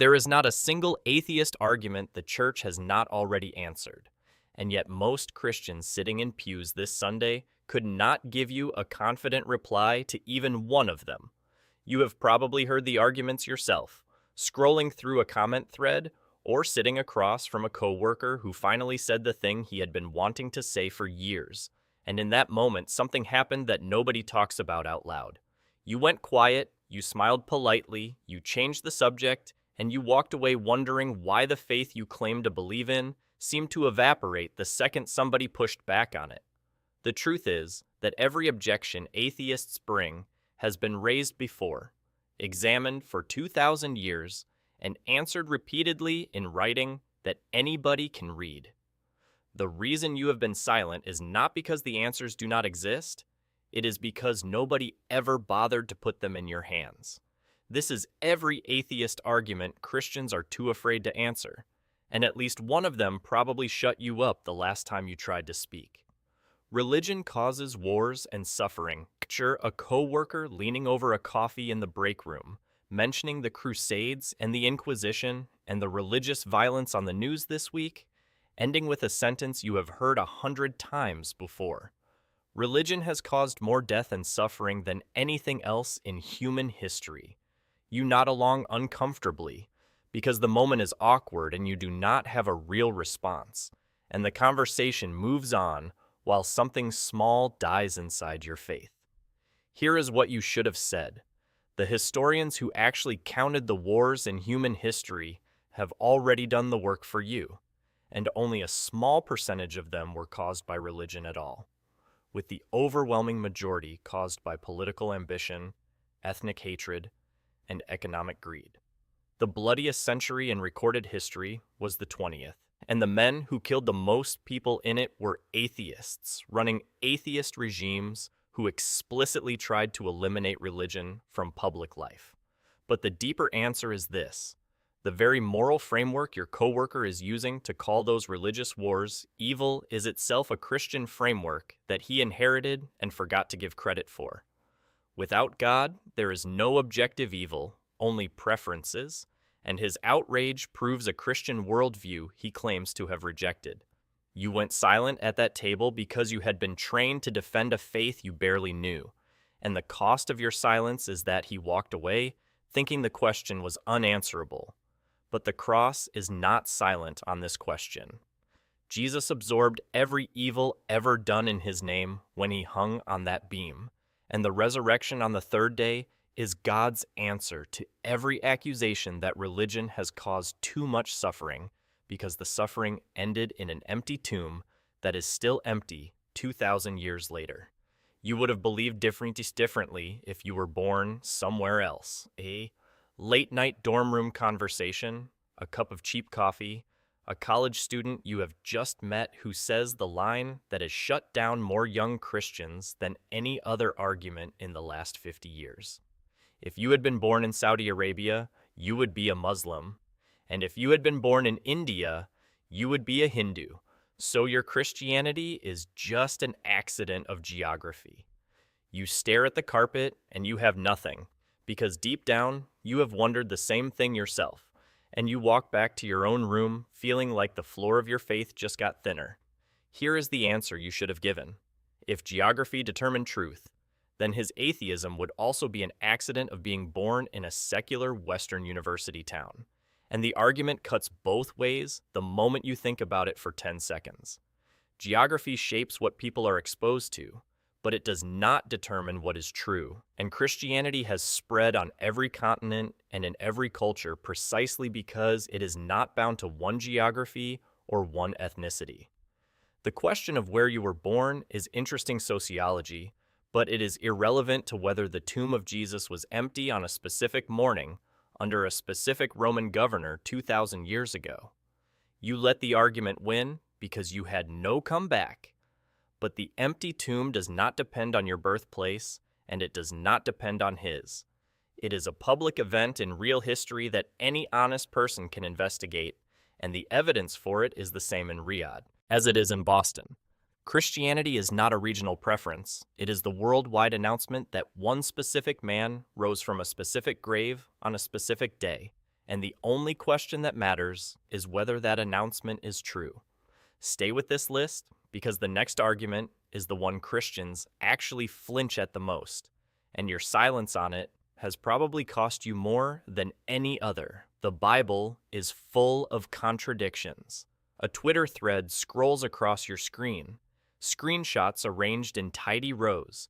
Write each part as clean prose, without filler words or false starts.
There is not a single atheist argument the church has not already answered, and yet most Christians sitting in pews this Sunday could not give you a confident reply to even one of them. You have probably heard the arguments yourself, scrolling through a comment thread or sitting across from a coworker who finally said the thing he had been wanting to say for years, and in that moment something happened that nobody talks about out loud. You went quiet, you smiled politely, you changed the subject, and you walked away wondering why the faith you claimed to believe in seemed to evaporate the second somebody pushed back on it. The truth is that every objection atheists bring has been raised before, examined for 2,000 years, and answered repeatedly in writing that anybody can read. The reason you have been silent is not because the answers do not exist, it is because nobody ever bothered to put them in your hands. This is every atheist argument Christians are too afraid to answer, and at least one of them probably shut you up the last time you tried to speak. Religion causes wars and suffering. Picture a coworker leaning over a coffee in the break room, mentioning the Crusades and the Inquisition and the religious violence on the news this week, ending with a sentence you have heard 100 times before. Religion has caused more death and suffering than anything else in human history. You nod along uncomfortably because the moment is awkward and you do not have a real response, and the conversation moves on while something small dies inside your faith. Here is what you should have said. The historians who actually counted the wars in human history have already done the work for you, and only a small percentage of them were caused by religion at all, with the overwhelming majority caused by political ambition, ethnic hatred, and economic greed. The bloodiest century in recorded history was the 20th, and the men who killed the most people in it were atheists, running atheist regimes who explicitly tried to eliminate religion from public life. But the deeper answer is this. The very moral framework your coworker is using to call those religious wars evil is itself a Christian framework that he inherited and forgot to give credit for. Without God, there is no objective evil, only preferences, and his outrage proves a Christian worldview he claims to have rejected. You went silent at that table because you had been trained to defend a faith you barely knew, and the cost of your silence is that he walked away thinking the question was unanswerable. But the cross is not silent on this question. Jesus absorbed every evil ever done in his name when he hung on that beam, and the resurrection on the third day is God's answer to every accusation that religion has caused too much suffering, because the suffering ended in an empty tomb that is still empty 2,000 years later. You would have believed differently if you were born somewhere else. A late-night dorm room conversation, a cup of cheap coffee, a college student you have just met who says the line that has shut down more young Christians than any other argument in the last 50 years. If you had been born in Saudi Arabia, you would be a Muslim. And if you had been born in India, you would be a Hindu. So your Christianity is just an accident of geography. You stare at the carpet and you have nothing, because deep down, you have wondered the same thing yourself, and you walk back to your own room feeling like the floor of your faith just got thinner. Here is the answer you should have given. If geography determined truth, then his atheism would also be an accident of being born in a secular Western university town. And the argument cuts both ways the moment you think about it for 10 seconds. Geography shapes what people are exposed to, but it does not determine what is true. And Christianity has spread on every continent and in every culture precisely because it is not bound to one geography or one ethnicity. The question of where you were born is interesting sociology, but it is irrelevant to whether the tomb of Jesus was empty on a specific morning under a specific Roman governor 2,000 years ago. You let the argument win because you had no comeback. But the empty tomb does not depend on your birthplace, and it does not depend on his. It is a public event in real history that any honest person can investigate, and the evidence for it is the same in Riyadh, as it is in Boston. Christianity is not a regional preference. It is the worldwide announcement that one specific man rose from a specific grave on a specific day, and the only question that matters is whether that announcement is true. Stay with this list because the next argument is the one Christians actually flinch at the most, and your silence on it has probably cost you more than any other. The Bible is full of contradictions. A Twitter thread scrolls across your screen, screenshots arranged in tidy rows,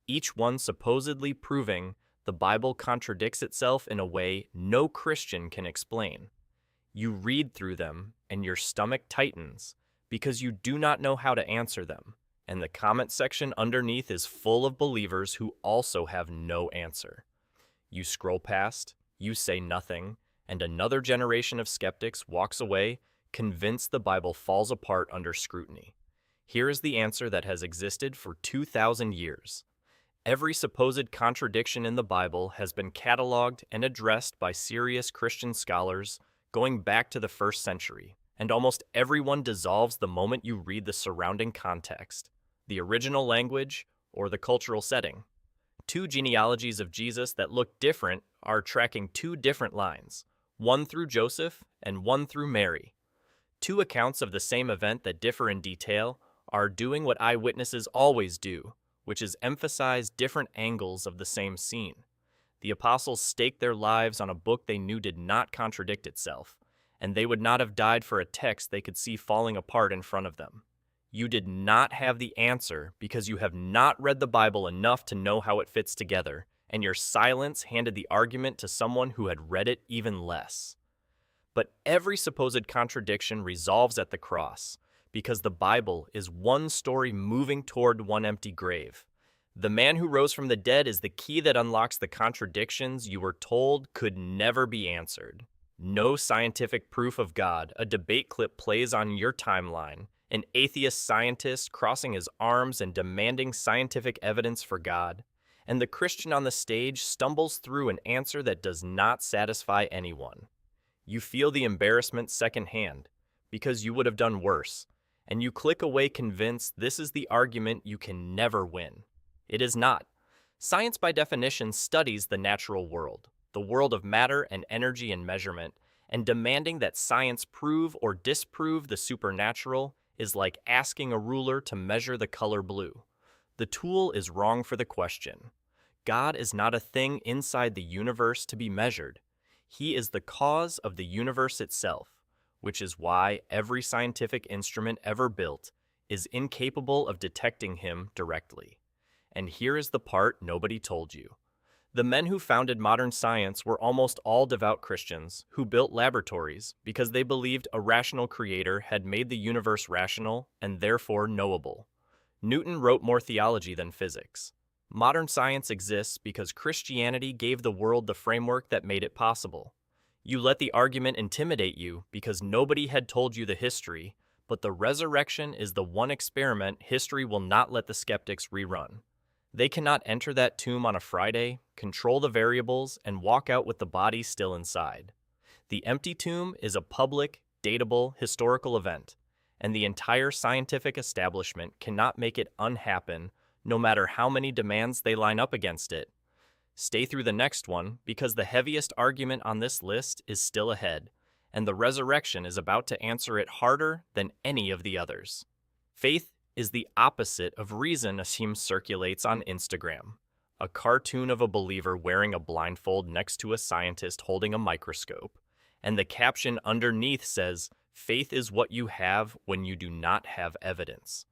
each one supposedly proving the Bible contradicts itself in a way no Christian can explain. You read through them, and your stomach tightens because you do not know how to answer them, and the comment section underneath is full of believers who also have no answer. You scroll past, you say nothing, and another generation of skeptics walks away, convinced the Bible falls apart under scrutiny. Here is the answer that has existed for 2,000 years. Every supposed contradiction in the Bible has been cataloged and addressed by serious Christian scholars going back to the 1st century, and almost everyone dissolves the moment you read the surrounding context, the original language, or the cultural setting. 2 genealogies of Jesus that look different are tracking 2 different lines, one through Joseph and one through Mary. 2 accounts of the same event that differ in detail are doing what eyewitnesses always do, which is emphasize different angles of the same scene. The apostles staked their lives on a book they knew did not contradict itself, and they would not have died for a text they could see falling apart in front of them. You did not have the answer because you have not read the Bible enough to know how it fits together, and your silence handed the argument to someone who had read it even less. But every supposed contradiction resolves at the cross, because the Bible is one story moving toward one empty grave. The man who rose from the dead is the key that unlocks the contradictions you were told could never be answered. No scientific proof of God, a debate clip plays on your timeline, an atheist scientist crossing his arms and demanding scientific evidence for God, and the Christian on the stage stumbles through an answer that does not satisfy anyone. You feel the embarrassment secondhand, because you would have done worse, and you click away convinced this is the argument you can never win. It is not. Science by definition studies the natural world, the world of matter and energy and measurement, and demanding that science prove or disprove the supernatural is like asking a ruler to measure the color blue. The tool is wrong for the question. God is not a thing inside the universe to be measured. He is the cause of the universe itself, which is why every scientific instrument ever built is incapable of detecting him directly. And here is the part nobody told you. The men who founded modern science were almost all devout Christians who built laboratories because they believed a rational creator had made the universe rational and therefore knowable. Newton wrote more theology than physics. Modern science exists because Christianity gave the world the framework that made it possible. You let the argument intimidate you because nobody had told you the history, but the resurrection is the one experiment history will not let the skeptics rerun. They cannot enter that tomb on a Friday, control the variables, and walk out with the body still inside. The empty tomb is a public, datable, historical event, and the entire scientific establishment cannot make it unhappen no matter how many demands they line up against it. Stay through the next one because the heaviest argument on this list is still ahead, and the resurrection is about to answer it harder than any of the others. Faith is the opposite of reason seems circulates on Instagram. A cartoon of a believer wearing a blindfold next to a scientist holding a microscope, and the caption underneath says, "Faith is what you have when you do not have evidence."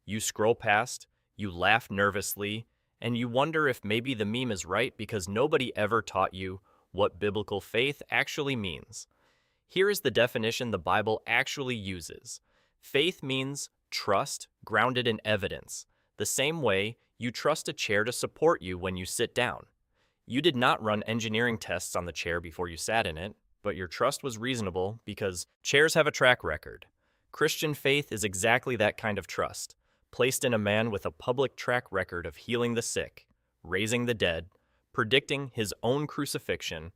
You scroll past, you laugh nervously, and you wonder if maybe the meme is right because nobody ever taught you what biblical faith actually means. Here is the definition the Bible actually uses. Faith means trust grounded in evidence, the same way you trust a chair to support you when you sit down. You did not run engineering tests on the chair before you sat in it, but your trust was reasonable because chairs have a track record. Christian faith is exactly that kind of trust, placed in a man with a public track record of healing the sick, raising the dead, predicting his own crucifixion,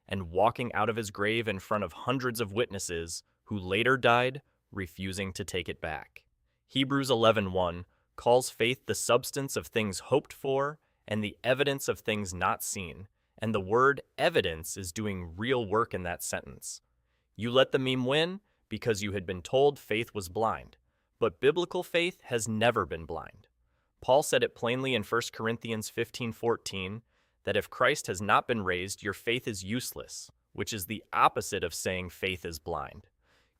and walking out of his grave in front of hundreds of witnesses who later died, refusing to take it back. Hebrews 11:1 calls faith the substance of things hoped for and the evidence of things not seen, and the word evidence is doing real work in that sentence. You let the meme win because you had been told faith was blind, but biblical faith has never been blind. Paul said it plainly in 1 Corinthians 15:14 that if Christ has not been raised, your faith is useless, which is the opposite of saying faith is blind.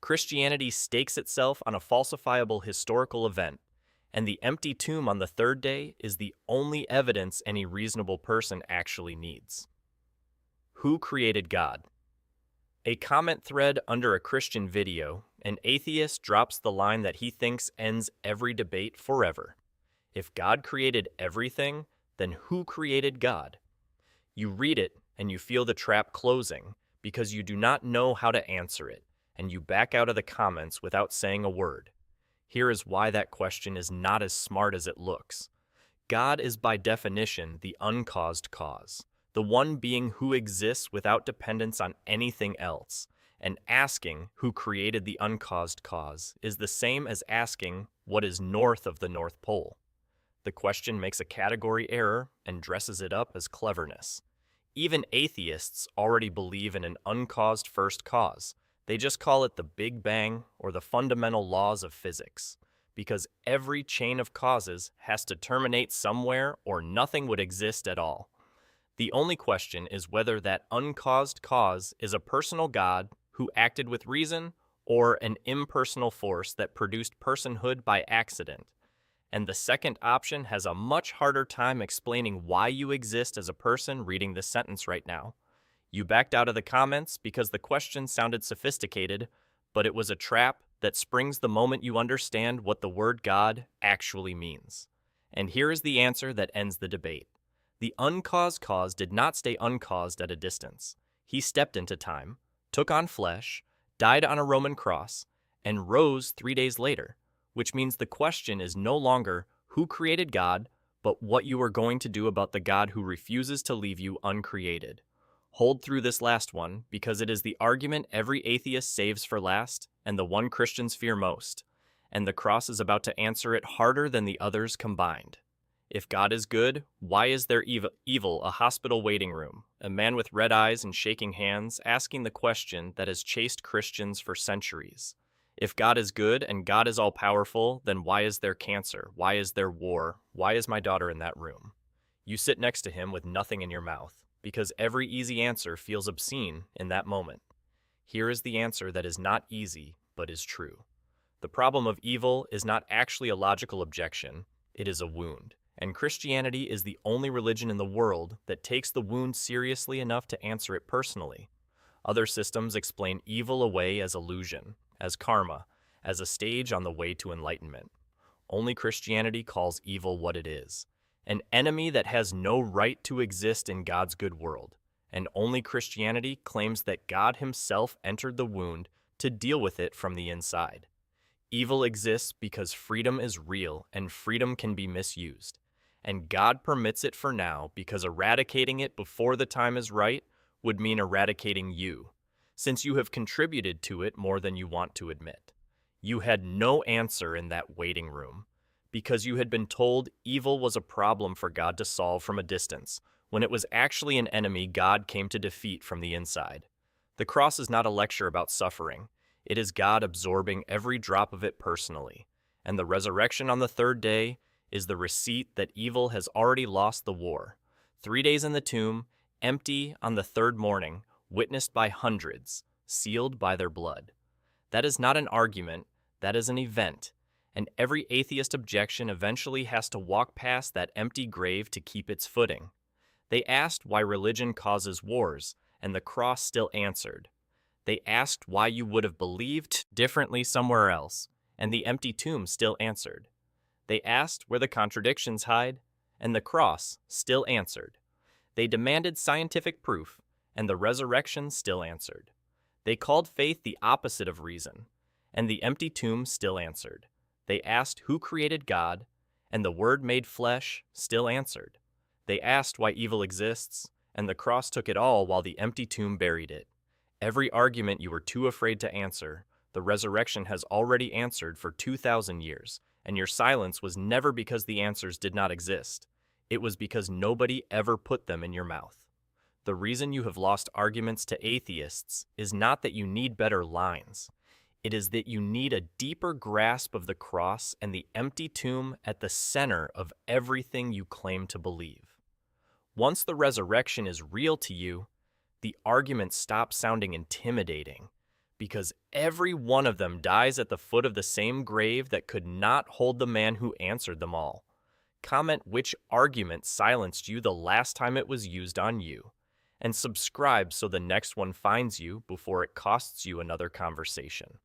Christianity stakes itself on a falsifiable historical event, and the empty tomb on the third day is the only evidence any reasonable person actually needs. Who created God? A comment thread under a Christian video, an atheist drops the line that he thinks ends every debate forever. If God created everything, then who created God? You read it and you feel the trap closing because you do not know how to answer it, and you back out of the comments without saying a word. Here is why that question is not as smart as it looks. God is by definition the uncaused cause, the one being who exists without dependence on anything else, and asking who created the uncaused cause is the same as asking what is north of the North Pole. The question makes a category error and dresses it up as cleverness. Even atheists already believe in an uncaused first cause. They just call it the Big Bang or the fundamental laws of physics, because every chain of causes has to terminate somewhere or nothing would exist at all. The only question is whether that uncaused cause is a personal God who acted with reason or an impersonal force that produced personhood by accident. And the second option has a much harder time explaining why you exist as a person reading this sentence right now. You backed out of the comments because the question sounded sophisticated, but it was a trap that springs the moment you understand what the word God actually means. And here is the answer that ends the debate. The uncaused cause did not stay uncaused at a distance. He stepped into time, took on flesh, died on a Roman cross, and rose 3 days later, which means the question is no longer who created God, but what you are going to do about the God who refuses to leave you uncreated. Hold through this last one, because it is the argument every atheist saves for last, and the one Christians fear most, and the cross is about to answer it harder than the others combined. If God is good, why is there evil a hospital waiting room, a man with red eyes and shaking hands asking the question that has chased Christians for centuries? If God is good and God is all-powerful, then why is there cancer? Why is there war? Why is my daughter in that room? You sit next to him with nothing in your mouth, because every easy answer feels obscene in that moment. Here is the answer that is not easy, but is true. The problem of evil is not actually a logical objection, it is a wound. And Christianity is the only religion in the world that takes the wound seriously enough to answer it personally. Other systems explain evil away as illusion, as karma, as a stage on the way to enlightenment. Only Christianity calls evil what it is, an enemy that has no right to exist in God's good world. And only Christianity claims that God himself entered the wound to deal with it from the inside. Evil exists because freedom is real and freedom can be misused. And God permits it for now because eradicating it before the time is right would mean eradicating you, since you have contributed to it more than you want to admit. You had no answer in that waiting room, because you had been told evil was a problem for God to solve from a distance, when it was actually an enemy God came to defeat from the inside. The cross is not a lecture about suffering. It is God absorbing every drop of it personally. And the resurrection on the third day is the receipt that evil has already lost the war. 3 days in the tomb, empty on the third morning, witnessed by hundreds, sealed by their blood. That is not an argument, that is an event, and every atheist objection eventually has to walk past that empty grave to keep its footing. They asked why religion causes wars, and the cross still answered. They asked why you would have believed differently somewhere else, and the empty tomb still answered. They asked where the contradictions hide, and the cross still answered. They demanded scientific proof, and the resurrection still answered. They called faith the opposite of reason, and the empty tomb still answered. They asked who created God, and the Word made flesh still answered. They asked why evil exists, and the cross took it all while the empty tomb buried it. Every argument you were too afraid to answer, the resurrection has already answered for 2,000 years, and your silence was never because the answers did not exist. It was because nobody ever put them in your mouth. The reason you have lost arguments to atheists is not that you need better lines. It is that you need a deeper grasp of the cross and the empty tomb at the center of everything you claim to believe. Once the resurrection is real to you, the arguments stop sounding intimidating, because every one of them dies at the foot of the same grave that could not hold the man who answered them all. Comment which argument silenced you the last time it was used on you, and subscribe so the next one finds you before it costs you another conversation.